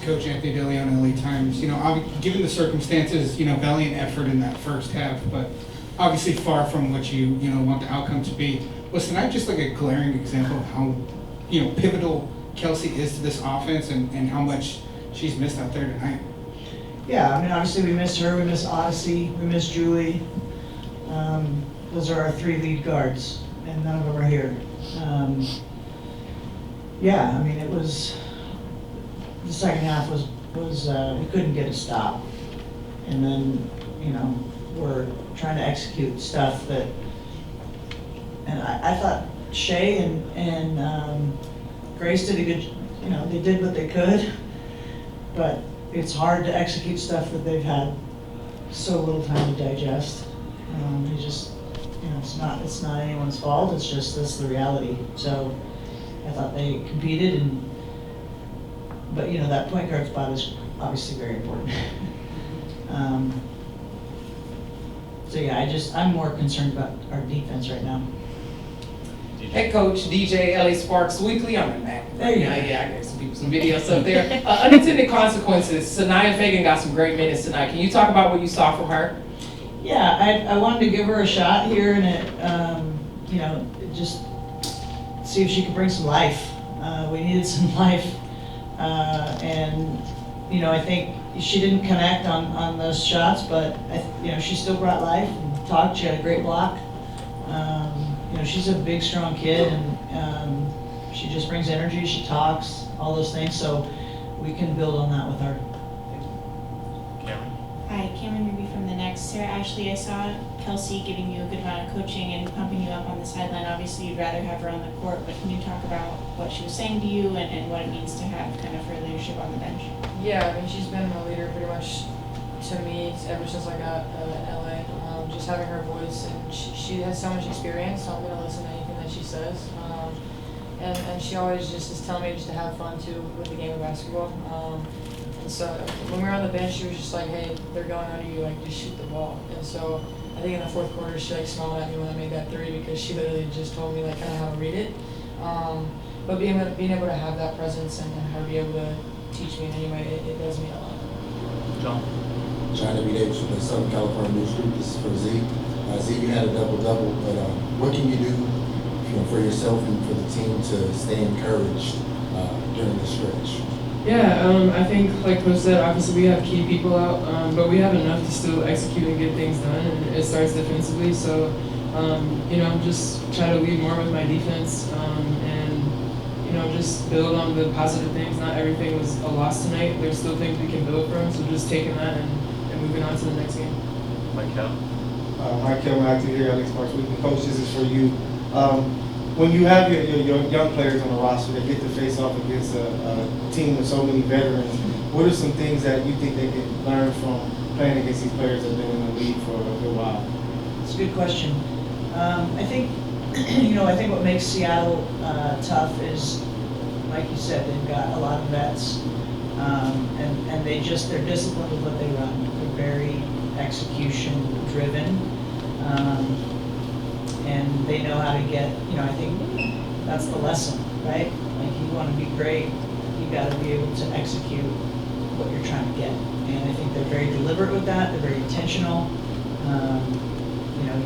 Coach Anthony DeLeon in LA Times. Given the circumstances, valiant effort in that first half, but obviously far from what you want the outcome to be. Was tonight just like a glaring example of how, pivotal Kelsey is to this offense and how much she's missed out there tonight? Yeah, I mean, obviously we missed her, we missed Odyssey, we missed Julie. Those are our 3 lead guards, and none of them are here. Yeah, I mean, it was, the second half was we couldn't get a stop. And then, we're trying to execute stuff that, and I thought Shay and Grace did a good, they did what they could, but it's hard to execute stuff that they've had so little time to digest. They just, it's not anyone's fault, it's just that's the reality. So I thought they competed, but that point guard spot is obviously very important. So yeah, I'm more concerned about our defense right now. Hey Coach, DJ, LA Sparks Weekly. I'm in that. There you go. Yeah, I gave some people some videos up there. Unintended consequences. Sanaya Fagan got some great minutes tonight. Can you talk about what you saw from her? Yeah, I wanted to give her a shot here and just see if she could bring some life. We needed some life, and I think she didn't connect on those shots, but she still brought life and talked. She had a great block. She's a big, strong kid, and she just brings energy. She talks, all those things. So we can build on that with her. Hi, Cameron Ruby from the Next. Sarah, Ashlee, I saw Kelsey giving you a good amount of coaching and pumping you up on the sideline. Obviously, you'd rather have her on the court, but can you talk about what she was saying to you and what it means to have kind of her leadership on the bench? Yeah, I mean, she's been a leader pretty much to me ever since I got in LA. Just having her voice, and she has so much experience, so I'm going to listen to anything that she says. And she always just is telling me just to have fun too with the game of basketball. And so when we were on the bench, she was just like, hey, they're going under you, like just shoot the ball. And so I think in the fourth quarter, she like smiled at me when I made that 3 because she literally just told me like kind of how to read it. But being able to have that presence and her be able to teach me in any way, it does mean a lot. John every day from the Southern California News Group. This is for Z. Z, you had a double-double, but what can you do for yourself and for the team to stay encouraged during this stretch? Yeah, I think, like Coach said, obviously we have key people out, but we have enough to still execute and get things done, and it starts defensively. So, just try to lead more with my defense, and just build on the positive things. Not everything was a loss tonight. There's still things we can build from, so just taking that and moving on to the next game. Michael. Michael, active here, Alex Sparks Weekly. Coach, this is for you. When you have your young players on the roster that get to face off against a team with so many veterans, what are some things that you think they can learn from playing against these players that have been in the league for a good while? It's a good question. I think, I think what makes Seattle tough is, like you said, they've got a lot of vets, and they're disciplined with what they run. They're very execution driven, and they know how to get, I think that's the lesson, right? Like, you want to be great, you got to be able to execute what you're trying to get. And I think they're very deliberate with that. They're very intentional.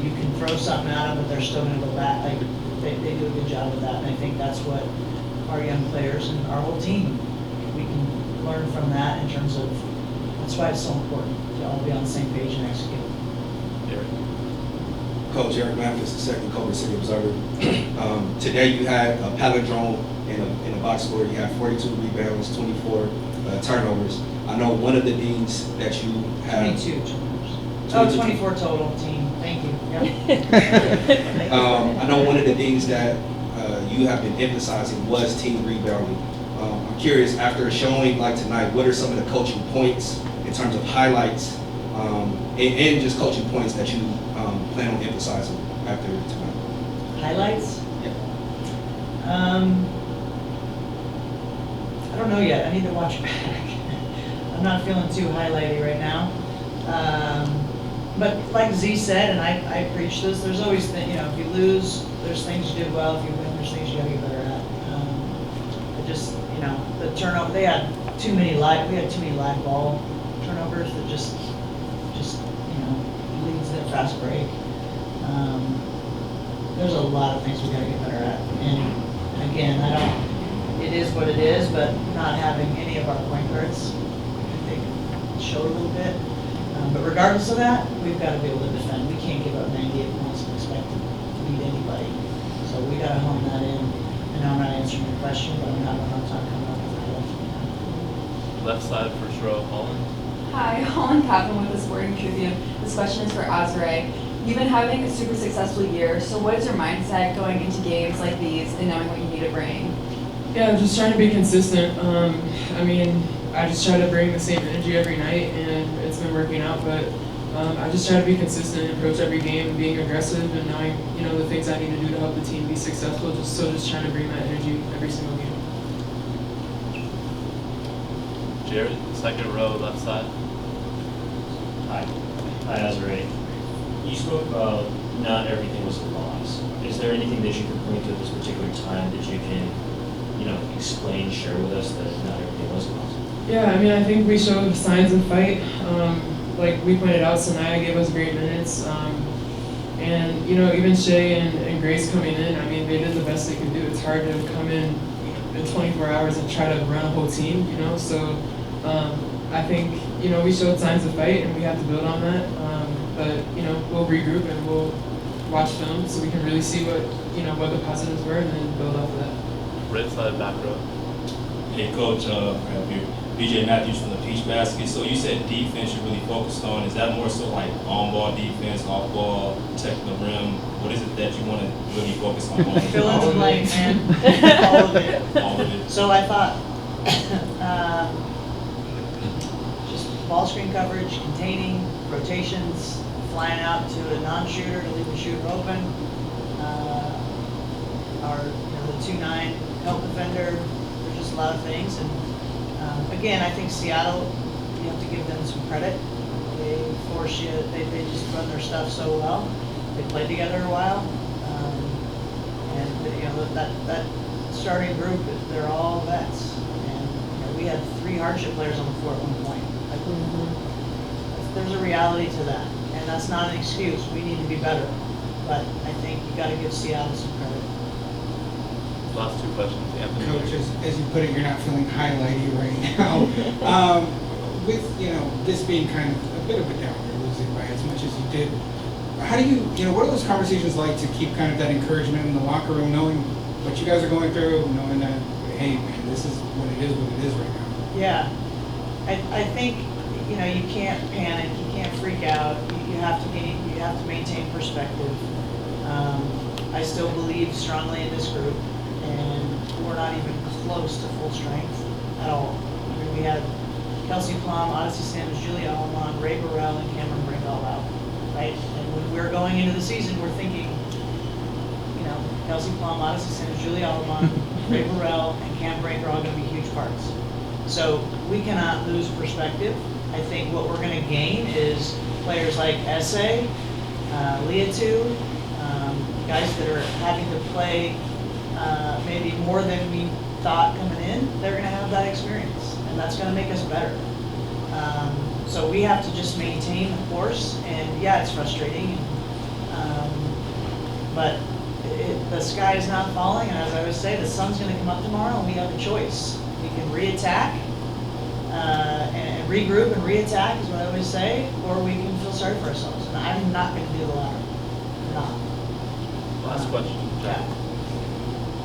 You can throw something at them, but they're still going to go back. Like, they do a good job with that. And I think that's what our young players and our whole team, we can learn from that in terms of, that's why it's so important to all be on the same page and execute. Coach Eric Mathis, the second Culver City Observer. Today you had a palindrome in a box score. You had 42 rebounds, 24 turnovers. I know one of the deans that you have. 22 turnovers. 24 total team. Thank you. Yep. I know one of the things that you have been emphasizing was team rebounding. I'm curious, after a showing like tonight, what are some of the coaching points in terms of highlights and just coaching points that you plan on emphasizing after tonight? Highlights? Yeah. I don't know yet. I need to watch it back. I'm not feeling too highlighty right now. But like Z said, and I preach this, there's always, if you lose, there's things you did well. If you win, there's things you gotta get better at. The turnover, they had too many live ball turnovers that just, leads to a fast break. There's a lot of things we gotta get better at. And again, it is what it is, but not having any of our point guards, I think, show a little bit. But regardless of that, we've gotta be able to defend. We can't give up 98 points and expect to beat anybody. So we gotta hone that in. I know I'm not answering your question, but I'm having a hard time coming up with that. Left side, first row, Holland. Hi, Holland Kaplan with the Sporting Tribune. This question is for Azurá. You've been having a super successful year, so what is your mindset going into games like these and knowing what you need to bring? Yeah, just trying to be consistent. I just try to bring the same energy every night, and it's been working out. But I just try to be consistent, approach every game, being aggressive, and knowing the things I need to do to help the team be successful. Just trying to bring that energy every single game. Jared, second row, left side. Hi, Azurá. You spoke about not everything was a loss. Is there anything that you can point to at this particular time that you can, explain, share with us that not everything was a loss? Yeah, I think we showed signs of fight. Like we pointed out, Sanaya gave us great minutes. And even Shay and Grace coming in, they did the best they could do. It's hard to come in 24 hours and try to run a whole team, So I think, we showed signs of fight and we have to build on that. But we'll regroup and we'll watch film so we can really see what the positives were and then build off of that. Right side, back row. Hey, Coach, BJ Matthews from the Peach Basket. So you said defense you're really focused on. Is that more so like on-ball defense, off-ball, protecting the rim? What is it that you want to really focus on? Fill in the blank, man. All of it. All of it. So I thought, just ball screen coverage, containing, rotations, flying out to a non-shooter to leave the shooter open. The 2-9 help defender. There's just a lot of things. And again, I think Seattle, you have to give them some credit. They force you. They just run their stuff so well. They played together a while, and that starting group, they're all vets. And we had 3 hardship players on the floor at one point. There's a reality to that, and that's not an excuse. We need to be better, but I think you got to give Seattle some credit. Last 2 questions, Anthony. Coach, as you put it, you're not feeling highlighty right now. With this being kind of a bit of a downer, losing by as much as you did, how do you what are those conversations like to keep kind of that encouragement in the locker room, knowing what you guys are going through, knowing that, hey man, this is what it is right now? Yeah, I think you can't panic, you can't freak out. You have to maintain perspective. I still believe strongly in this group, and we're not even close to full strength at all. We had Kelsey Plum, Odyssey Sanders, Julia Alman, Ray Burrell, and Cameron Brink all out, right? And when we're going into the season, we're thinking, Kelsey Plum, Odyssey Sanders, Julia Alman, Ray Burrell, and Cam Brink are all going to be huge parts. So we cannot lose perspective. I think what we're going to gain is players like Essay, Leatu, guys that are having to play maybe more than we thought coming in. They're going to have that experience, and that's going to make us better. So we have to just maintain the course, and yeah, it's frustrating, but the sky is not falling, and as I always say, the sun's going to come up tomorrow, and we have a choice. We can re-attack and regroup and re-attack is what I always say, or we can feel sorry for ourselves. And I'm not going to do the latter. I'm not. Last question. Yeah.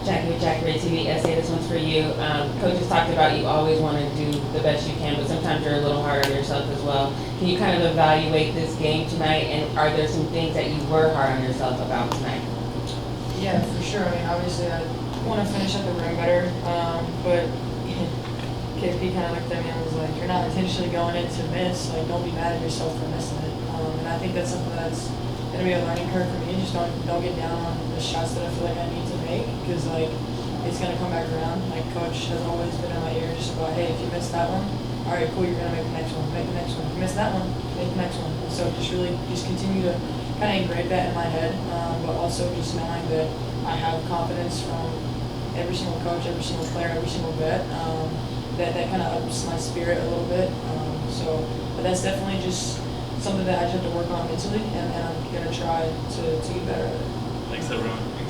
Jackie Ray TV, essay, this one's for you. Coach has talked about you always want to do the best you can, but sometimes you're a little hard on yourself as well. Can you kind of evaluate this game tonight, and are there some things that you were hard on yourself about tonight? Yeah, for sure. Obviously, I want to finish at the rim better, but KP kind of looked at me and was like, "You're not intentionally going in to miss. Like, don't be mad at yourself for missing it." And I think that's something that's going to be a learning curve for me. Just don't get down on the shots that I feel like I need to make, because it's going to come back around. Like Coach has always been in my ear just about, hey, if you miss that one, all right, cool, you're going to make the next one. Make the next one. If you miss that one, make the next one. And so just continue to kind of engrave that in my head, but also just knowing that I have confidence from every single coach, every single player, every single vet. that kind of ups my spirit a little bit. But that's definitely just something that I just have to work on mentally, and I'm gonna try to get better at it. Thanks, everyone.